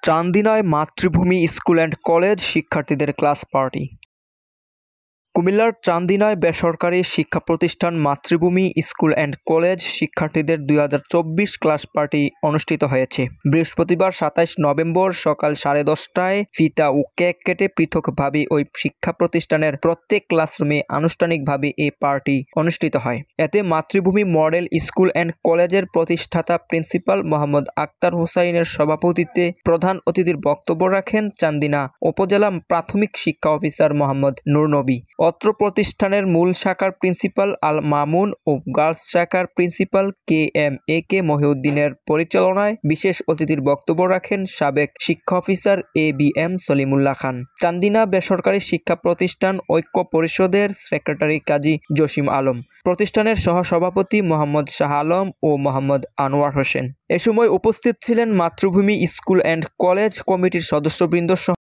চান্দিনায় মাতৃভূমি school and college শিক্ষার্থীদের class party. কুমিল্লার চান্দিনায় বেসরকারি শিক্ষা প্রতিষ্ঠান মাতৃভূমি স্কুল অ্যান্ড কলেজ শিক্ষার্থীদের 2024 ক্লাস পার্টি অনুষ্ঠিত হয়েছে। বৃহস্পতিবার 27 নভেম্বর সকাল 10:30টায় ফিতা ও কেক কেটে পৃথকভাবে ওই শিক্ষা প্রতিষ্ঠানের প্রত্যেক ক্লাসরুমে আনুষ্ঠানিকভাবে এই পার্টি অনুষ্ঠিত হয়। এতে মাতৃভূমি মডেল স্কুল অ্যান্ড কলেজের প্রতিষ্ঠাতা প্রিন্সিপাল মোহাম্মদ আক্তার হোসাইনের সভাপতিত্বে প্রধান অতিথির বক্তব্য রাখেন চান্দিনা উপজেলা প্রাথমিক শিক্ষা অফিসার মোহাম্মদ নুরনবী। অত্র প্রতিষ্ঠানের মূল শাখার প্রিন্সিপাল আল মামুন ও গার্লস শাখার প্রিন্সিপাল KMAK মহিউদ্দিনের পরিচালনায় বিশেষ অতিথির বক্তব্য রাখেন সাবেক শিক্ষা অফিসার ABM সলিমুল্লাহ খান। চান্দিনা বেসরকারি শিক্ষা প্রতিষ্ঠান ঐক্য পরিষদের সেক্রেটারি কাজী জসিম আলম, প্রতিষ্ঠানের সহসভাপতি মোহাম্মদ শাহ আলম ও মোহাম্মদ আনোয়ার হোসেন। এ সময় উপস্থিত ছিলেন মাতৃভূমি স্কুল অ্যান্ড কলেজ কমিটির সদস্যবৃন্দ সহ